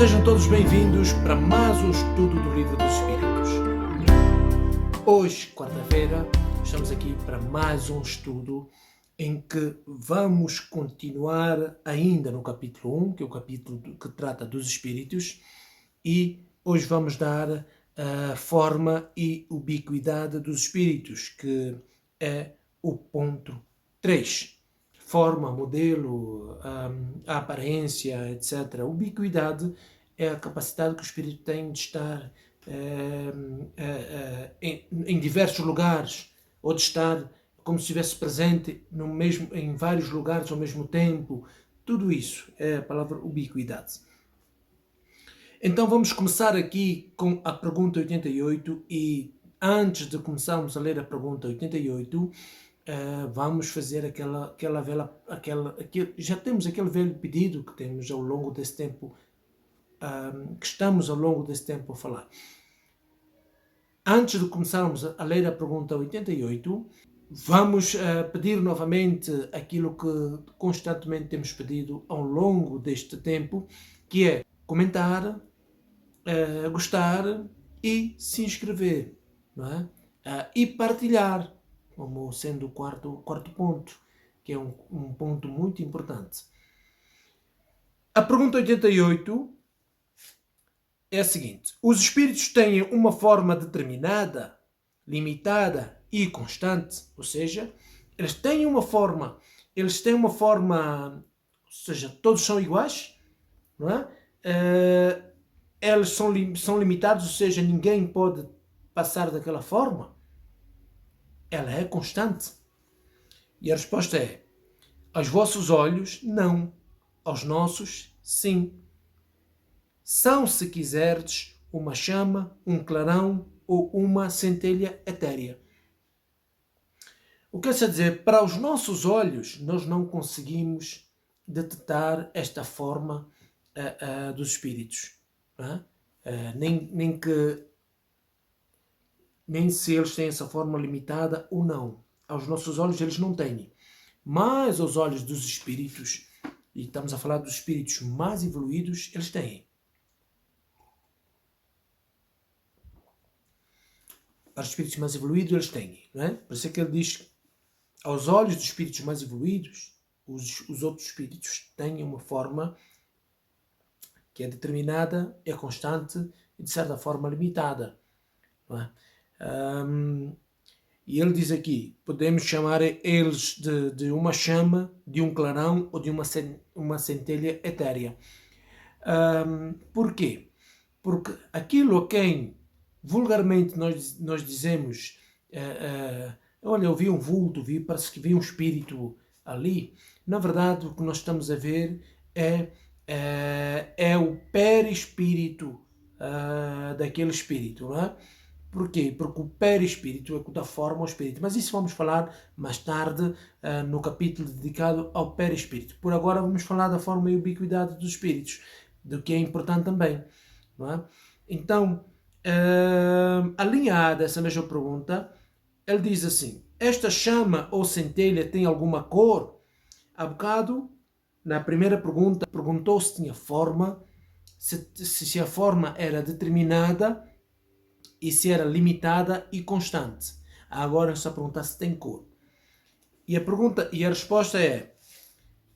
Sejam todos bem-vindos para mais um estudo do Livro dos Espíritos. Hoje, quarta-feira, estamos aqui para mais um estudo em que vamos continuar ainda no capítulo 1, que é o capítulo que trata dos Espíritos, e hoje vamos dar a forma e ubiquidade dos Espíritos, que é o ponto 3. Forma, modelo, a aparência, etc. Ubiquidade é a capacidade que o espírito tem de estar em diversos lugares, ou de estar como se estivesse presente em vários lugares ao mesmo tempo. Tudo isso é a palavra ubiquidade. Então vamos começar aqui com a pergunta 88 e antes de começarmos a ler a pergunta 88, vamos fazer já temos aquele velho pedido que temos ao longo desse tempo, que estamos ao longo desse tempo a falar. Antes de começarmos a ler a pergunta 88, vamos pedir novamente aquilo que constantemente temos pedido ao longo deste tempo, que é comentar, gostar e se inscrever, não é? E partilhar, como sendo o quarto ponto, que é um ponto muito importante. A pergunta 88 é a seguinte: os espíritos têm uma forma determinada, limitada e constante, ou seja, eles têm uma forma, ou seja, todos são iguais, não é? Eles são limitados, ou seja, ninguém pode passar daquela forma. Ela é constante. E a resposta é: aos vossos olhos, não. Aos nossos, sim. São, se quiserdes, uma chama, um clarão ou uma centelha etérea. O que quer dizer? Para os nossos olhos, nós não conseguimos detectar esta forma dos espíritos. Não é? Nem se eles têm essa forma limitada ou não. Aos nossos olhos eles não têm. Mas aos olhos dos espíritos, e estamos a falar dos espíritos mais evoluídos, eles têm. Para os espíritos mais evoluídos eles têm. Não é? Por isso é que ele diz: aos olhos dos espíritos mais evoluídos, os outros espíritos têm uma forma que é determinada, é constante e de certa forma limitada. Não é? E ele diz aqui: podemos chamar eles de uma chama, de um clarão ou de uma centelha etérea. Porquê? Porque aquilo a quem vulgarmente nós dizemos, olha, eu vi um vulto, parece que vi um espírito ali. Na verdade, o que nós estamos a ver é o perispírito daquele espírito, não é? Porquê? Porque o perispírito é o que dá forma ao espírito. Mas isso vamos falar mais tarde no capítulo dedicado ao perispírito. Por agora vamos falar da forma e ubiquidade dos espíritos, do que é importante também. Não é? Então, alinhada essa mesma pergunta, ele diz assim: esta chama ou centelha tem alguma cor? Há bocado, na primeira pergunta, perguntou se tinha forma, se a forma era determinada e se era limitada e constante. Agora está a perguntar se tem cor. E a resposta é: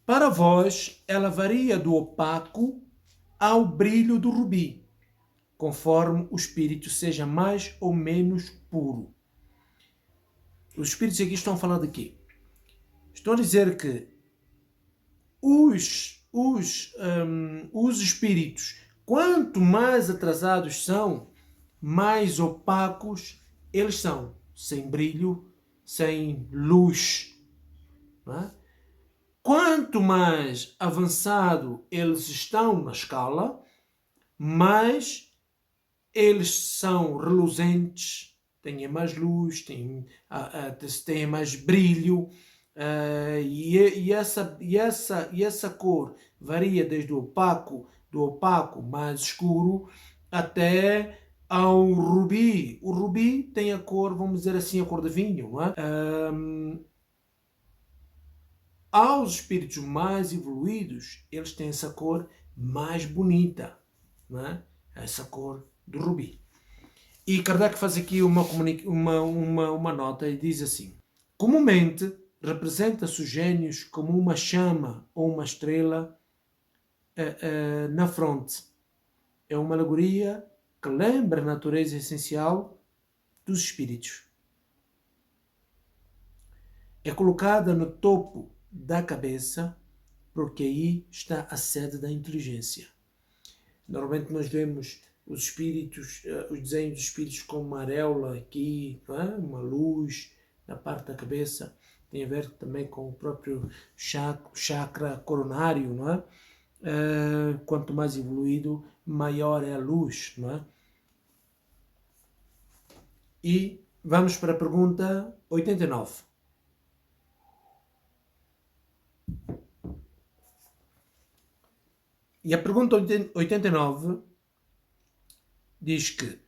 para vós ela varia do opaco ao brilho do rubi, conforme o espírito seja mais ou menos puro. Os espíritos aqui estão a falar de quê? Estão a dizer que os espíritos, quanto mais atrasados são, mais opacos eles são, sem brilho, sem luz. Não é? Quanto mais avançado eles estão na escala, mais eles são reluzentes, têm mais luz, têm mais brilho, e essa cor varia desde o opaco mais escuro até ao rubi. O rubi tem a cor, vamos dizer assim, a cor de vinho. Não é? Aos espíritos mais evoluídos, eles têm essa cor mais bonita. não é? Essa cor do rubi. E Kardec faz aqui uma nota e diz assim: comumente representa-se os gênios como uma chama ou uma estrela na fronte. É uma alegoria que lembra a natureza essencial dos espíritos. É colocada no topo da cabeça porque aí está a sede da inteligência. Normalmente nós vemos os espíritos, os desenhos dos espíritos com uma auréola aqui, não é? Uma luz na parte da cabeça, tem a ver também com o próprio chakra coronário, não é? Quanto mais evoluído, maior é a luz, não é? E vamos para a pergunta 89. E a pergunta 89 diz que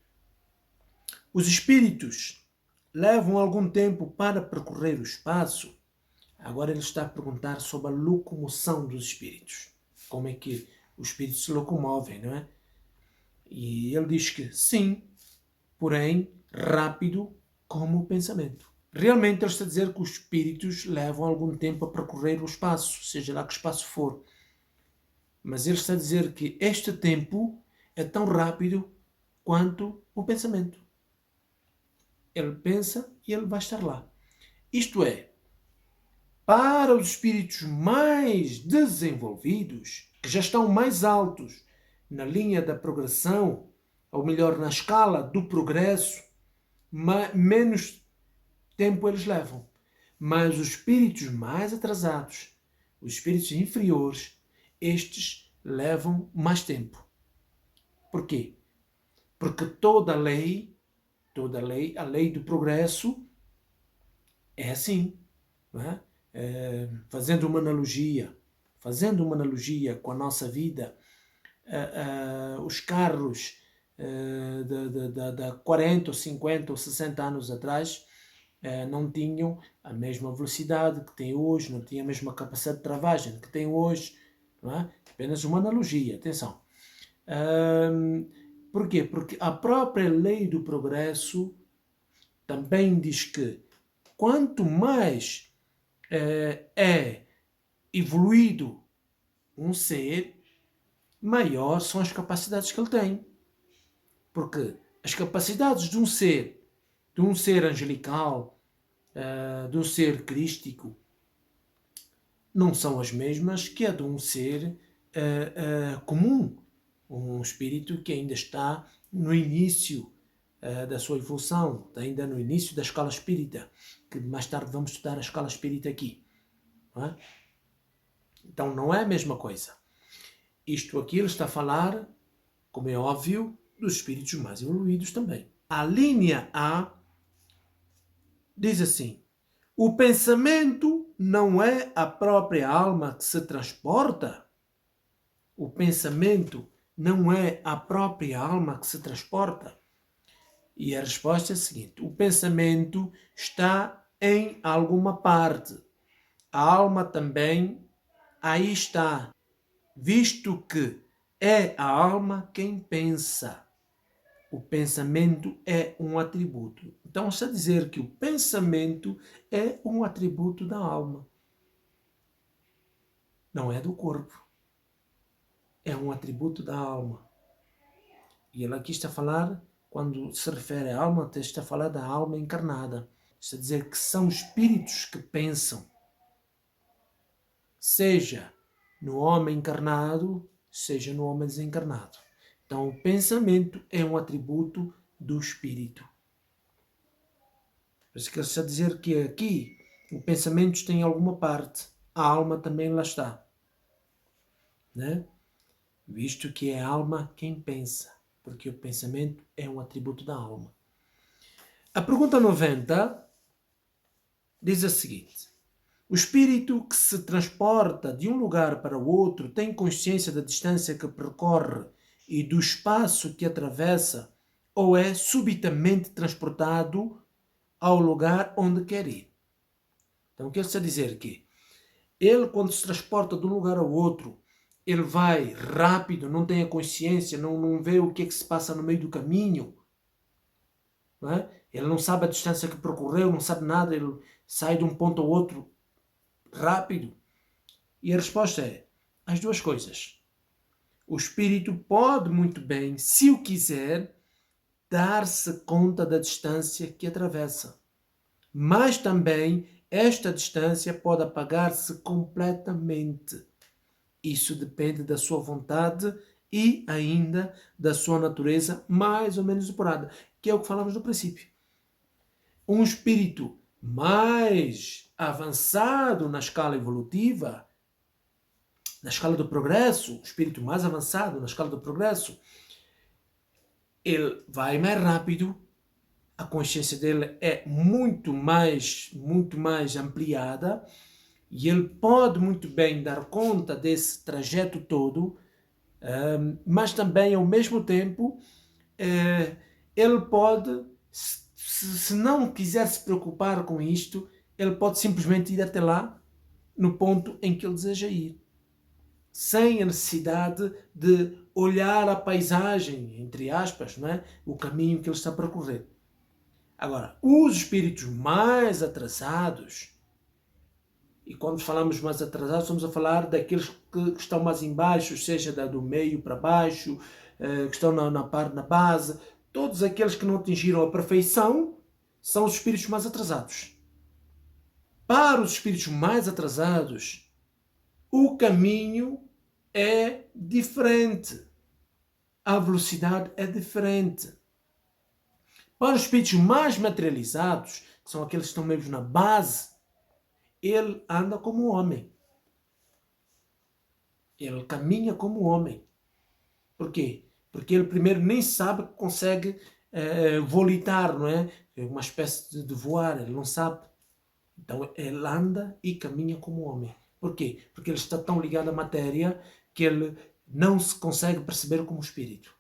os espíritos levam algum tempo para percorrer o espaço. Agora ele está a perguntar sobre a locomoção dos espíritos. Como é que os espíritos se locomovem, não é? E ele diz que sim, porém rápido como o pensamento. Realmente ele está a dizer que os espíritos levam algum tempo a percorrer o espaço, seja lá que espaço for. Mas ele está a dizer que este tempo é tão rápido quanto o pensamento. Ele pensa e ele vai estar lá. Isto é, para os espíritos mais desenvolvidos, que já estão mais altos na linha da progressão, ou melhor, na escala do progresso, menos tempo eles levam. Mas os espíritos mais atrasados, os espíritos inferiores, estes levam mais tempo. Por quê? Porque toda lei, a lei do progresso, é assim, não é? Fazendo uma analogia com a nossa vida, os carros de 40 ou 50 ou 60 anos atrás não tinham a mesma velocidade que têm hoje, não tinham a mesma capacidade de travagem que têm hoje, não é? Apenas uma analogia, atenção. Porquê? Porque a própria lei do progresso também diz que quanto mais é evoluído um ser, maior são as capacidades que ele tem. Porque as capacidades de um ser angelical, de um ser crístico, não são as mesmas que a de um ser comum, um espírito que ainda está no início da sua evolução, ainda no início da escala espírita, que mais tarde vamos estudar a escala espírita aqui. Não é? Então não é a mesma coisa. Isto aqui ele está a falar, como é óbvio, dos espíritos mais evoluídos também. A linha A diz assim: o pensamento não é a própria alma que se transporta? O pensamento não é a própria alma que se transporta? E a resposta é a seguinte: o pensamento está em alguma parte. A alma também aí está, visto que é a alma quem pensa. O pensamento é um atributo. Então está a dizer que o pensamento é um atributo da alma. Não é do corpo. É um atributo da alma. E ele aqui está a falar, quando se refere à alma, está a falar da alma encarnada. Está a dizer que são espíritos que pensam. Seja no homem encarnado, seja no homem desencarnado. Então o pensamento é um atributo do espírito. Por isso que ele está a dizer que aqui o pensamento tem alguma parte, a alma também lá está. Né? Visto que é a alma quem pensa, porque o pensamento é um atributo da alma. A pergunta 90 diz a seguinte: o espírito que se transporta de um lugar para o outro tem consciência da distância que percorre e do espaço que atravessa, ou é subitamente transportado ao lugar onde quer ir? Então, quer dizer que ele, quando se transporta de um lugar ao outro, ele vai rápido, não tem a consciência, não vê o que é que se passa no meio do caminho, não é? Ele não sabe a distância que percorreu, não sabe nada, ele sai de um ponto ao outro rápido. E a resposta é as duas coisas. O espírito pode muito bem, se o quiser, dar-se conta da distância que atravessa. Mas também esta distância pode apagar-se completamente. Isso depende da sua vontade e ainda da sua natureza mais ou menos depurada, que é o que falamos no princípio. Um espírito mais avançado na escala evolutiva, na escala do progresso, o espírito mais avançado na escala do progresso, ele vai mais rápido, a consciência dele é muito mais ampliada e ele pode muito bem dar conta desse trajeto todo, mas também ao mesmo tempo ele pode, se não quiser se preocupar com isto, ele pode simplesmente ir até lá no ponto em que ele deseja ir, sem a necessidade de olhar a paisagem, entre aspas, não é? O caminho que ele está a percorrer. Agora, os espíritos mais atrasados, e quando falamos mais atrasados, estamos a falar daqueles que estão mais em baixo, seja do meio para baixo, que estão na base, todos aqueles que não atingiram a perfeição são os espíritos mais atrasados. Para os espíritos mais atrasados, o caminho é diferente. A velocidade é diferente. Para os espíritos mais materializados, que são aqueles que estão mesmo na base, ele anda como um homem. Ele caminha como um homem. Por quê? Porque ele primeiro nem sabe que consegue volitar, não é? É uma espécie de voar, ele não sabe. Então ele anda e caminha como um homem. Por quê? Porque ele está tão ligado à matéria que ele não se consegue perceber como espírito.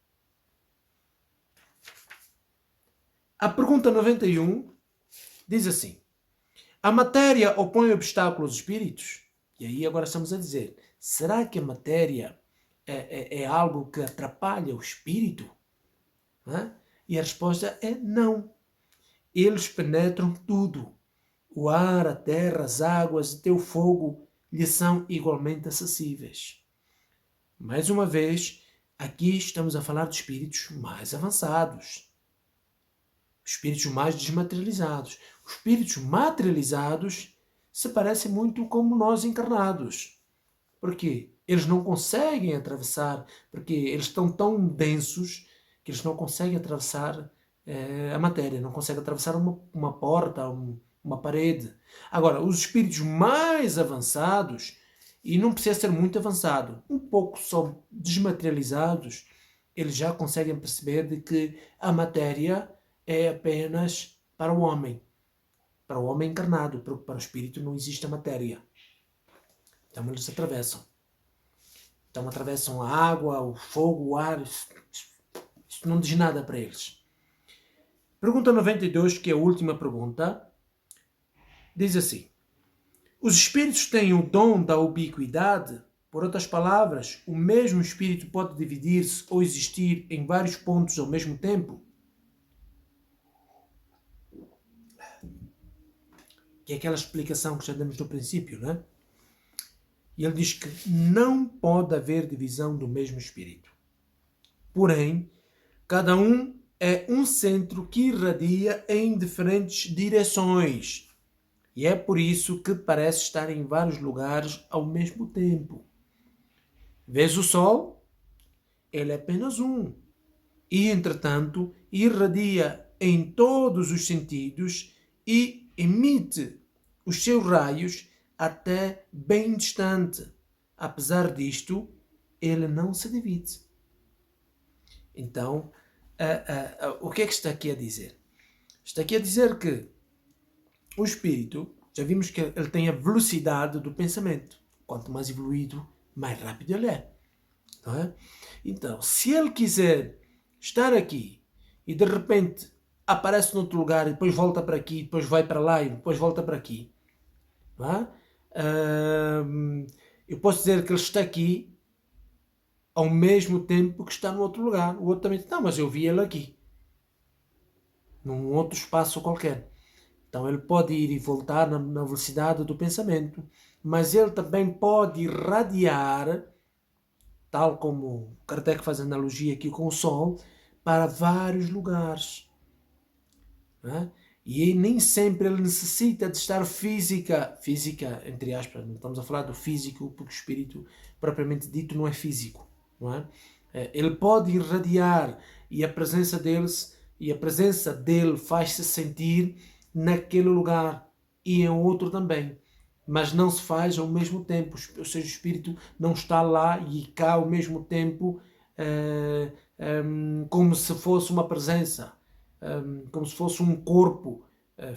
A pergunta 91 diz assim: a matéria opõe obstáculos aos espíritos? E aí agora estamos a dizer, será que a matéria é algo que atrapalha o espírito? E a resposta é não. Eles penetram tudo. O ar, a terra, as águas e até o fogo lhe são igualmente acessíveis. Mais uma vez, aqui estamos a falar de espíritos mais avançados. Espíritos mais desmaterializados. Os espíritos materializados se parecem muito como nós encarnados. Por quê? Eles não conseguem atravessar, porque eles estão tão densos que eles não conseguem atravessar a matéria, não conseguem atravessar uma porta, uma parede. Agora, os espíritos mais avançados, e não precisa ser muito avançado, um pouco só desmaterializados, eles já conseguem perceber de que a matéria é apenas para o homem encarnado, porque para o espírito não existe a matéria. Então eles atravessam. Então atravessam a água, o fogo, o ar, isso não diz nada para eles. Pergunta 92, que é a última pergunta, diz assim: os espíritos têm o dom da ubiquidade? Por outras palavras, o mesmo espírito pode dividir-se ou existir em vários pontos ao mesmo tempo? Que é aquela explicação que já demos no princípio, não é? E ele diz que não pode haver divisão do mesmo espírito. Porém, cada um é um centro que irradia em diferentes direções. E é por isso que parece estar em vários lugares ao mesmo tempo. Vês o Sol? Ele é apenas um. E, entretanto, irradia em todos os sentidos e emite os seus raios até bem distante. Apesar disto, ele não se divide. Então, o que é que está aqui a dizer? Está aqui a dizer que o espírito, já vimos que ele tem a velocidade do pensamento. Quanto mais evoluído, mais rápido ele é. Não é? Então, se ele quiser estar aqui e de repente aparece noutro lugar e depois volta para aqui, depois vai para lá e depois volta para aqui, não é? Eu posso dizer que ele está aqui ao mesmo tempo que está no outro lugar. O outro também diz, não, mas eu vi ele aqui, num outro espaço qualquer. Então ele pode ir e voltar na velocidade do pensamento, mas ele também pode irradiar, tal como Kardec faz analogia aqui com o Sol, para vários lugares. Né? E nem sempre ele necessita de estar física, entre aspas, não estamos a falar do físico, porque o espírito propriamente dito não é físico. Não é? Ele pode irradiar e a presença dele faz-se sentir naquele lugar e em outro também, mas não se faz ao mesmo tempo, ou seja, o espírito não está lá e cá ao mesmo tempo, como se fosse uma presença, como se fosse um corpo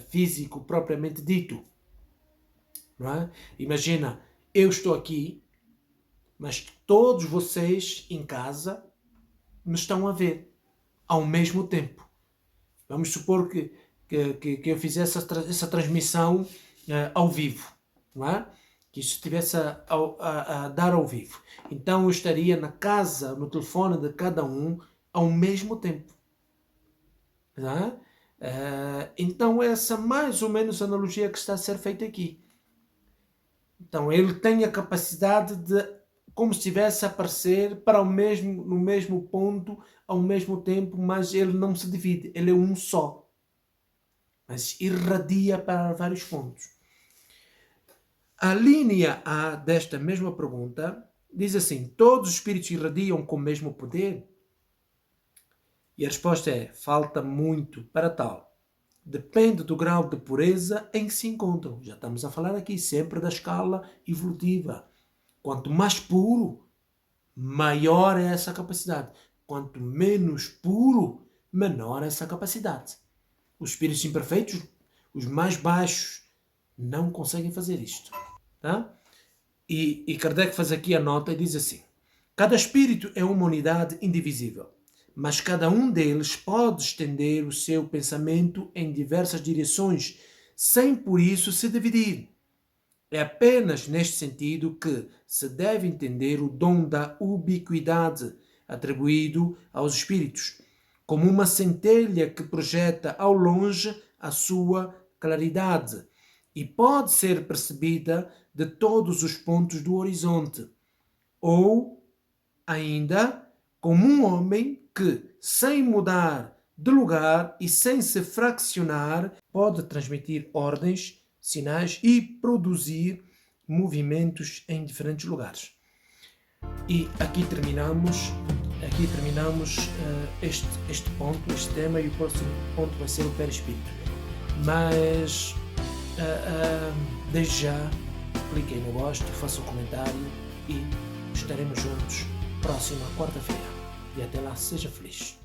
físico propriamente dito. Não é? Imagina, eu estou aqui, mas todos vocês em casa me estão a ver ao mesmo tempo. Vamos supor que eu fizesse essa transmissão ao vivo, não é? Que isso estivesse a dar ao vivo. Então eu estaria na casa, no telefone de cada um ao mesmo tempo. Não é? Então essa mais ou menos a analogia que está a ser feita aqui. Então ele tem a capacidade de, como se estivesse a aparecer no mesmo ponto, ao mesmo tempo, mas ele não se divide, ele é um só. Mas irradia para vários pontos. A linha A desta mesma pergunta diz assim: todos os espíritos irradiam com o mesmo poder? E a resposta é: falta muito para tal. Depende do grau de pureza em que se encontram. Já estamos a falar aqui sempre da escala evolutiva. Quanto mais puro, maior é essa capacidade. Quanto menos puro, menor é essa capacidade. Os espíritos imperfeitos, os mais baixos, não conseguem fazer isto. Tá? E Kardec faz aqui a nota e diz assim: cada espírito é uma unidade indivisível, mas cada um deles pode estender o seu pensamento em diversas direções, sem por isso se dividir. É apenas neste sentido que se deve entender o dom da ubiquidade atribuído aos espíritos, como uma centelha que projeta ao longe a sua claridade e pode ser percebida de todos os pontos do horizonte, ou ainda como um homem que, sem mudar de lugar e sem se fraccionar, pode transmitir ordens, sinais e produzir movimentos em diferentes lugares. E aqui terminamos este ponto, este tema, e o próximo ponto vai ser o perispírito. Mas desde já cliquem no gosto, façam um comentário e estaremos juntos próxima quarta-feira. E até lá, seja feliz.